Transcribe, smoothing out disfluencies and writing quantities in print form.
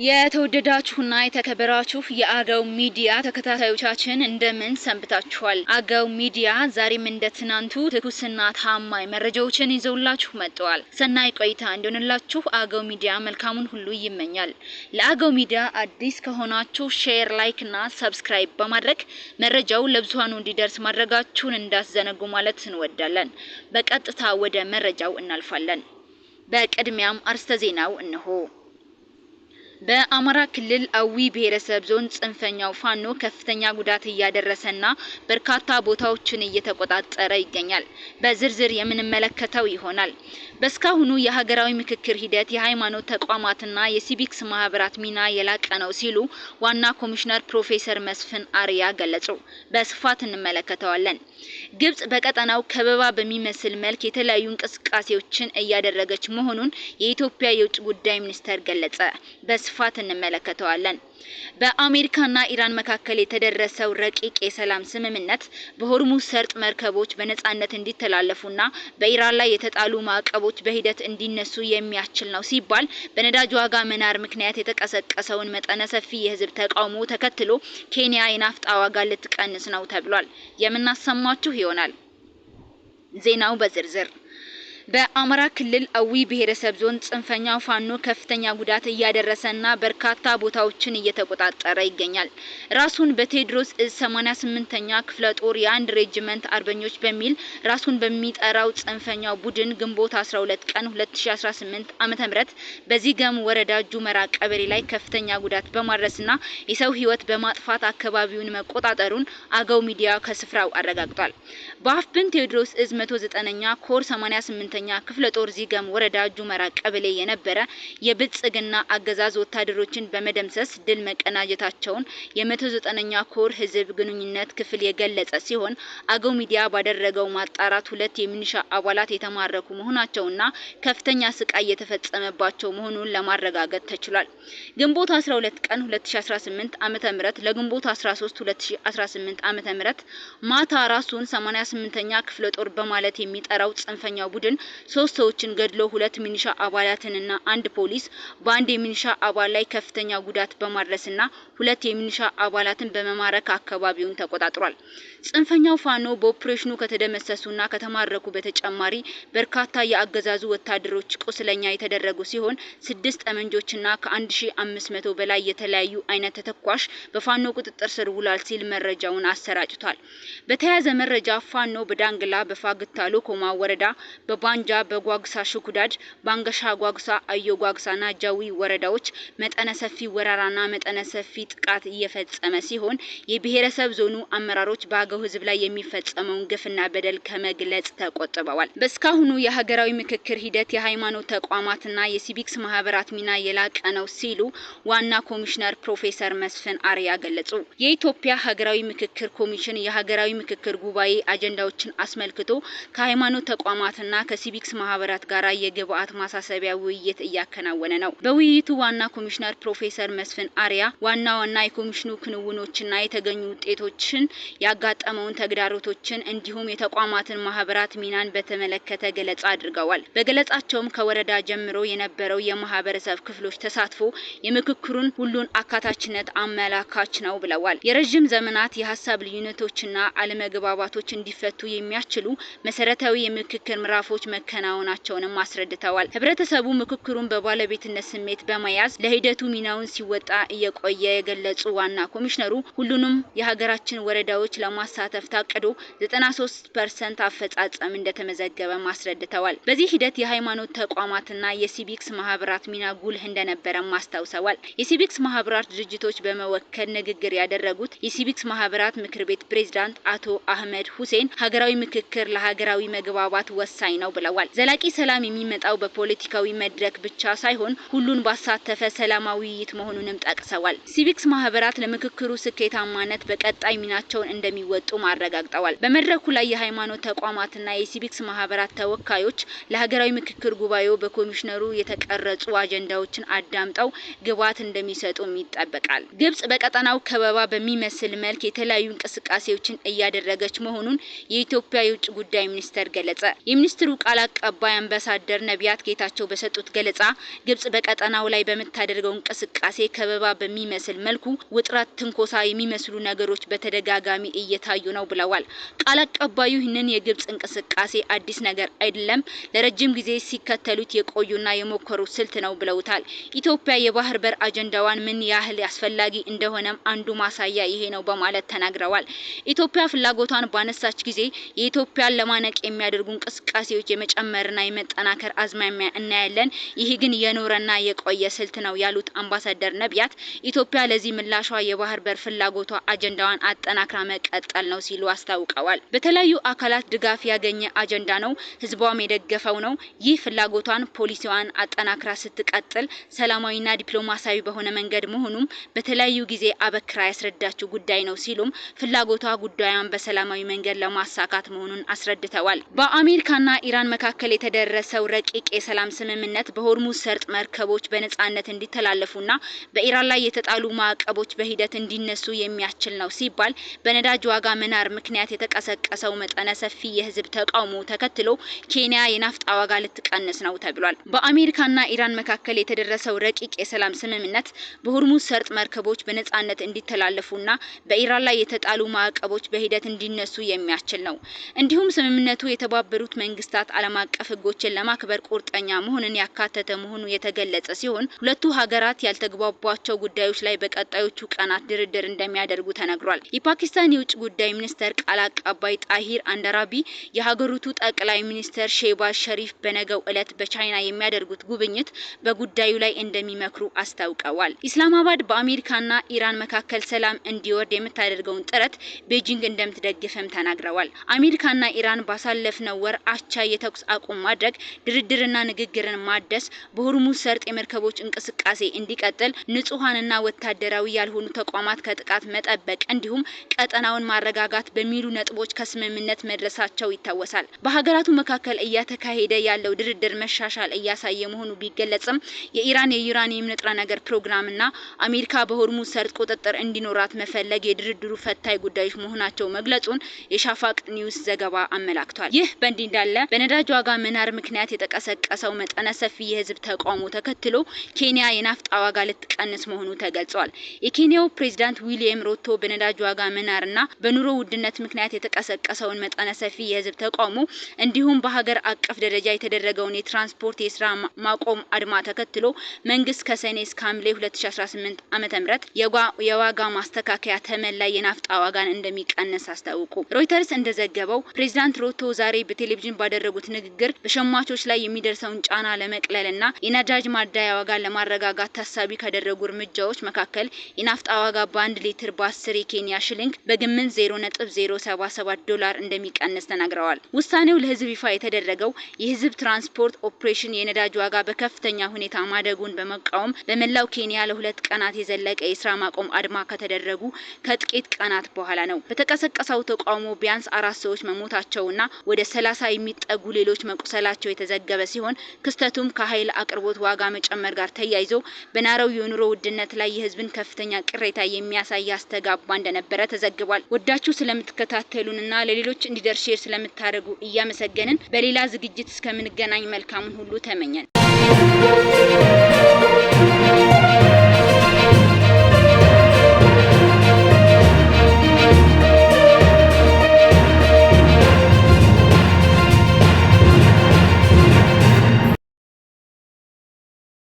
የተወደዳችሁና የተከበራችሁ የአገው ሚዲያ ተከታታዮቻችን እንደምን ሰንብታችኋል? አገው ሚዲያ ዛሬም እንደ ትናንቱ ትኩስና ታማኝ መረጃዎችን ይዘውላችሁ መጥተዋል። ሰናይ ቆይታ እንዲሆንላችሁ አገው ሚዲያ መልካሙን ሁሉ ይመኛል። ለአገው ሚዲያ አዲስ ከሆናችሁ ሼር፣ ላይክ እና ሰብስክራይብ በማድረግ መረጃው ለብዙሃኑ እንዲደርስ ማድረጋችሁን እንዳትዘነጉ ማለት እንወዳለን። በቀጥታ ወደ መረጃው እናልፋለን። በቅድሚያም አርዕስተ ዜናው እነሆ። በአማራ ክልል አዊ ብሔረሰብ ዞን ጽንፈኛው ፋኖ ከፍተኛ ጉዳት እያደረሰና በርካታ ቦታዎችን እየተቆጣጠረ ይገኛል። በዝርዝር የምንመለከተው ይሆናል። በስካሁኑ የሀገራዊ ምክክር ሂደት የሃይማኖት ተቋማትና የሲቪክስ ማህበራት ሚና የላቀ ነው ሲሉ ዋና ኮሚሽነር ፕሮፌሰር መስፍን አርያ ገለጹ። በስፋት እንመለከተዋለን። ግብጽ በቀጠናው ከበባ በሚመስል መልክ የተለያዩ እንቅስቃሴዎችን እያደረገች መሆኑን የኢትዮጵያ የውጭ ጉዳይ ሚኒስቴር ገለጸ። በስፋት እንመለከተዋለን። በአሜሪካና ኢራን መካከል የተደረሰው ረቂቅ የሰላም ስምምነት በሆርሙዝ ሰርጥ መርከቦች በነጻነት እንዲተላለፉና በኢራን ላይ የተጣሉ ማዕቀቦች በሂደት እንዲነሱ የሚያስችል ነው ሲባል በነዳጅ ዋጋ መናር ምክንያት የተቀሰቀሰውን መጠነ ሰፊ የህዝብ ተቃውሞ ተከትሎ ኬንያ የናፍጣ ዋጋ ልትቀንስ ነው ተብሏል። የምናሰማችሁ ይሆናል። ዜናው በዝርዝር በአማራ ክልል አዊ ብሔረሰብ ዞን ጽንፈኛው ፋኖ ከፍተኛ ጉዳት እያደረሰና በርካታ ቦታዎችን እየተቆጣጠረ ይገኛል። ራሱን በቴዎድሮስ እዝ 88ኛ ክፍለ ጦር የአንድ ሬጅመንት አርበኞች በሚል ራሱን በሚጠራው ጽንፈኛው ቡድን ግንቦት 12 ቀን 2018 ዓ.ም በዚገም ወረዳ ጁመራ ቀበሌ ላይ ከፍተኛ ጉዳት በማድረስና የሰው ህይወት በማጥፋት አካባቢውን መቆጣጠሩን አገው ሚዲያ ከስፍራው አረጋግጧል። በአፍብን ቴዎድሮስ እዝ 109ኛ ኮር 88 ክፍለ ጦር ዚገም ወረዳ ጁመራ ቀበሌ የነበረ የብልጽግና አገዛዝ ወታደሮችን በመደምሰስ ድል መቀናጀታቸውን የ109ኛ ኮር ህዝብ ግንኙነት ክፍል የገለጸ ሲሆን አገው ሚዲያ ባደረገው ማጣራት ሁለት የሚኒሻ አባላት የተማረኩ መሆናቸውና ከፍተኛ ስቃይ የተፈጸመባቸው መሆኑን ለማረጋገጥ ተችሏል። ግንቦት 12 ቀን 2018 ዓ.ም ለግንቦት 13 2018 ዓ.ም ማታ ራሱን 88ኛ ክፍለ ጦር በማለት የሚጠራው ጽንፈኛው ቡድን 3 ሰዎችን ገድሎ 2 ሚኒሻ አባላትንና 1 ፖሊስ በአንድ የሚኒሻ አባል ላይ ከፍተኛ ጉዳት በማድረስና 2 የሚኒሻ አባላትን በመማረክ አካባቢውን ተቆጣጥሯል። ጽንፈኛው ፋኖ በኦፕሬሽኑ ከተደመሰሱና ከተማረኩ በተጨማሪ በርካታ የአገዛዙ ወታደሮች ቁስለኛ የተደረጉ ሲሆን 6 ጠመንጆችና ከ1500 በላይ የተለያዩ አይነት ተተኳሽ በፋኖ ቁጥጥር ስር ውሏል ሲል መረጃውን አሰራጭቷል። በተያያዘ መረጃ ፋኖ በዳንግላ በፋግታ ሎኮማ ወረዳ በባንጃ በጓግሳ ሽኩዳድ ባንገሻ ጓግሳ አዮ ጓግሳና ጃዊ ወረዳዎች መጠነ ሰፊ ወራራና መጠነ ሰፊ ጥቃት እየፈጸመ ሲሆን የብሔረሰብ ዞኑ አመራሮች በአገው ህዝብ ላይ የሚፈጸመውን ግፍና በደል ከመግለጽ ተቆጥበዋል። በስካሁኑ የሀገራዊ ምክክር ሂደት የሃይማኖት ተቋማትና የሲቪክስ ማህበራት ሚና የላቀ ነው ሲሉ ዋና ኮሚሽነር ፕሮፌሰር መስፍን አርያ ገለጹ። የኢትዮጵያ ሀገራዊ ምክክር ኮሚሽን የሀገራዊ ምክክር ጉባኤ አጀንዳዎችን አስመልክቶ ከሃይማኖት ተቋማትና ከሲቪክስ ማህበራት ጋር የግብአት ማሳሰቢያ ውይይት እያከናወነ ነው። በውይይቱ ዋና ኮሚሽነር ፕሮፌሰር መስፍን አርያ ዋና የኮሚሽኑ ክንውኖችና የተገኙ ውጤቶችን ያጋጠመውን ተግዳሮቶችን እንዲሁም የተቋማትን ማህበራት ሚናን በተመለከተ ገለጻ አድርገዋል። በገለጻቸውም ከወረዳ ጀምሮ የነበረው የማህበረሰብ ክፍሎች ተሳትፎ የምክክሩን ሁሉን አካታችነት አመላካች ነው ብለዋል። የረጅም ዘመናት የሀሳብ ልዩነቶችና አለመግባባቶች እንዲፈቱ የሚያስችሉ መሰረታዊ የምክክር ምዕራፎች መከናወናቸውንም አስረድተዋል። ህብረተሰቡ ምክክሩን በባለቤትነት ስሜት በመያዝ ለሂደቱ ሚናውን ሲወጣ እየቆየ የገለጹ ዋና ኮሚሽነሩ ሁሉንም የሀገራችን ወረዳዎች ለማሳተፍ ታቅዶ 93% አፈጻጸም እንደተመዘገበ አስረድተዋል። በዚህ ሂደት የሃይማኖት ተቋማትና የሲቪክስ ማህበራት ሚና ጉልህ እንደነበረም አስታውሰዋል። የሲቪክስ ማህበራት ድርጅቶች በመወከል ንግግር ያደረጉት የሲቪክስ ማህበራት ምክር ቤት ፕሬዝዳንት አቶ አህመድ ሁሴን ሀገራዊ ምክክር ለሀገራዊ መግባባት ወሳኝ ነው ብለዋል። ብለዋል። ዘላቂ ሰላም የሚመጣው በፖለቲካዊ መድረክ ብቻ ሳይሆን ሁሉን ባሳተፈ ሰላማዊ ውይይት መሆኑንም ጠቅሰዋል። ሲቪክስ ማህበራት ለምክክሩ ስኬታማነት በቀጣይ ሚናቸውን እንደሚወጡ አረጋግጠዋል። በመድረኩ ላይ የሃይማኖት ተቋማትና የሲቪክስ ማህበራት ተወካዮች ለሀገራዊ ምክክር ጉባኤው በኮሚሽነሩ የተቀረጹ አጀንዳዎችን አዳምጠው ግብዓት እንደሚሰጡም ይጠበቃል። ግብጽ በቀጠናው ከበባ በሚመስል መልክ የተለያዩ እንቅስቃሴዎችን እያደረገች መሆኑን የኢትዮጵያ የውጭ ጉዳይ ሚኒስቴር ገለጸ። የሚኒስትሩ ቃል አቀባይ አምባሳደር ነቢያት ጌታቸው በሰጡት ገለጻ ግብጽ በቀጠናው ላይ በምታደርገው እንቅስቃሴ ከበባ በሚመስል መልኩ ውጥረት፣ ትንኮሳ የሚመስሉ ነገሮች በተደጋጋሚ እየታዩ ነው ብለዋል። ቃል አቀባዩ ይህንን የግብጽ እንቅስቃሴ አዲስ ነገር አይደለም፣ ለረጅም ጊዜ ሲከተሉት የቆዩና የሞከሩት ስልት ነው ብለውታል። ኢትዮጵያ የባህር በር አጀንዳዋን ምን ያህል አስፈላጊ እንደሆነም አንዱ ማሳያ ይሄ ነው በማለት ተናግረዋል። ኢትዮጵያ ፍላጎቷን ባነሳች ጊዜ የኢትዮጵያን ለማነቅ የሚያደርጉ እንቅስቃሴዎች የመጨመርና የመጠናከር አዝማሚያ እናያለን። ይህ ግን የኖረና የቆየ ስልት ነው ያሉት አምባሳደር ነቢያት ኢትዮጵያ ለዚህ ምላሿ የባህር በር ፍላጎቷ አጀንዳዋን አጠናክራ መቀጠል ነው ሲሉ አስታውቀዋል። በተለያዩ አካላት ድጋፍ ያገኘ አጀንዳ ነው፣ ህዝቧም የደገፈው ነው። ይህ ፍላጎቷን ፖሊሲዋን አጠናክራ ስትቀጥል ሰላማዊና ዲፕሎማሲያዊ በሆነ መንገድ መሆኑም በተለያዩ ጊዜ አበክራ ያስረዳችው ጉዳይ ነው ሲሉም ፍላጎቷ ጉዳዩን በሰላማዊ መንገድ ለማሳካት መሆኑን አስረድተዋል። በአሜሪካና ኢራን መካከል የተደረሰው ረቂቅ የሰላም ስምምነት በሆርሙዝ ሰርጥ መርከቦች በነጻነት እንዲተላለፉና በኢራን ላይ የተጣሉ ማዕቀቦች በሂደት እንዲነሱ የሚያስችል ነው ሲባል በነዳጅ ዋጋ መናር ምክንያት የተቀሰቀሰው መጠነ ሰፊ የህዝብ ተቃውሞ ተከትሎ ኬንያ የናፍጣ ዋጋ ልትቀንስ ነው ተብሏል። በአሜሪካና ኢራን መካከል የተደረሰው ረቂቅ የሰላም ስምምነት በሆርሙዝ ሰርጥ መርከቦች በነጻነት እንዲተላለፉና በኢራን ላይ የተጣሉ ማዕቀቦች በሂደት እንዲነሱ የሚያስችል ነው። እንዲሁም ስምምነቱ የተባበሩት መንግስታት ዓለም አቀፍ ህጎችን ለማክበር ቁርጠኛ መሆኑን ያካተተ መሆኑ የተገለጸ ሲሆን ሁለቱ ሀገራት ያልተግባቧቸው ጉዳዮች ላይ በቀጣዮቹ ቀናት ድርድር እንደሚያደርጉ ተነግሯል። የፓኪስታን የውጭ ጉዳይ ሚኒስቴር ቃል አቀባይ ጣሂር አንደራቢ የሀገሪቱ ጠቅላይ ሚኒስትር ሼህባዝ ሸሪፍ በነገው ዕለት በቻይና የሚያደርጉት ጉብኝት በጉዳዩ ላይ እንደሚመክሩ አስታውቀዋል። ኢስላማባድ በአሜሪካና ኢራን መካከል ሰላም እንዲወርድ የምታደርገውን ጥረት ቤጂንግ እንደምትደግፍም ተናግረዋል። አሜሪካና ኢራን ባሳለፍነው ወር አቻ የተኩስ አቁም ማድረግ፣ ድርድርና ንግግርን ማደስ፣ በሆርሙዝ ሰርጥ የመርከቦች እንቅስቃሴ እንዲቀጥል፣ ንጹሃንና ወታደራዊ ያልሆኑ ተቋማት ከጥቃት መጠበቅ እንዲሁም ቀጠናውን ማረጋጋት በሚሉ ነጥቦች ከስምምነት መድረሳቸው ይታወሳል። በሀገራቱ መካከል እያተካሄደ ያለው ድርድር መሻሻል እያሳየ መሆኑ ቢገለጽም የኢራን የዩራኒየም ንጥረ ነገር ፕሮግራምና አሜሪካ በሆርሙዝ ሰርጥ ቁጥጥር እንዲኖራት መፈለግ የድርድሩ ፈታኝ ጉዳዮች መሆናቸው መግለጹን የሻፋቅ ኒውስ ዘገባ አመላክቷል። ይህ በእንዲህ እንዳለ በነዳጅ ዋጋ መናር ምክንያት የተቀሰቀሰው መጠነ ሰፊ የህዝብ ተቃውሞ ተከትሎ ኬንያ የናፍጣ ዋጋ ልትቀንስ መሆኑ ተገልጿል። የኬንያው ፕሬዝዳንት ዊሊያም ሩቶ በነዳጅ ዋጋ መናርና በኑሮ ውድነት ምክንያት የተቀሰቀሰውን መጠነ ሰፊ የህዝብ ተቃውሞ እንዲሁም በሀገር አቀፍ ደረጃ የተደረገውን የትራንስፖርት የስራ ማቆም አድማ ተከትሎ መንግስት ከሰኔ እስከ ሐምሌ 2018 ዓ.ም የዋጋ ማስተካከያ ተመን ላይ የናፍጣ ዋጋን እንደሚቀንስ አስታወቁ። ሮይተርስ እንደዘገበው ፕሬዝዳንት ሩቶ ዛሬ በቴሌቪዥን ባደረጉት ንግግር በሸማቾች ላይ የሚደርሰውን ጫና ለመቅለልና የነዳጅ ማደያ ዋጋን ለማረጋጋት ታሳቢ ካደረጉ እርምጃዎች መካከል የናፍጣ ዋጋ በ1 ሊትር በ10 የኬንያ ሽሊንግ በግምት $0.077 እንደሚቀንስ ተናግረዋል። ውሳኔው ለህዝብ ይፋ የተደረገው የህዝብ ትራንስፖርት ኦፕሬሽን የነዳጅ ዋጋ በከፍተኛ ሁኔታ ማደጉን በመቃወም በመላው ኬንያ ለሁለት ቀናት የዘለቀ የስራ ማቆም አድማ ከተደረጉ ከጥቂት ቀናት በኋላ ነው። በተቀሰቀሰው ተቃውሞ ቢያንስ 4 ሰዎች መሞታቸውና ወደ 30 የሚጠጉ ሌሎች መቁሰላቸው የተዘገበ ሲሆን ክስተቱም ከኃይል አቅርቦት ዋጋ መጨመር ጋር ተያይዞ በናረው የኑሮ ውድነት ላይ የህዝብን ከፍተኛ ቅሬታ የሚያሳይ አስተጋባ እንደነበረ ተዘግቧል። ወዳችሁ ስለምትከታተሉንና ለሌሎች እንዲደርስ ሼር ስለምታደርጉ እያመሰገንን በሌላ ዝግጅት እስከምንገናኝ መልካሙን ሁሉ ተመኘን።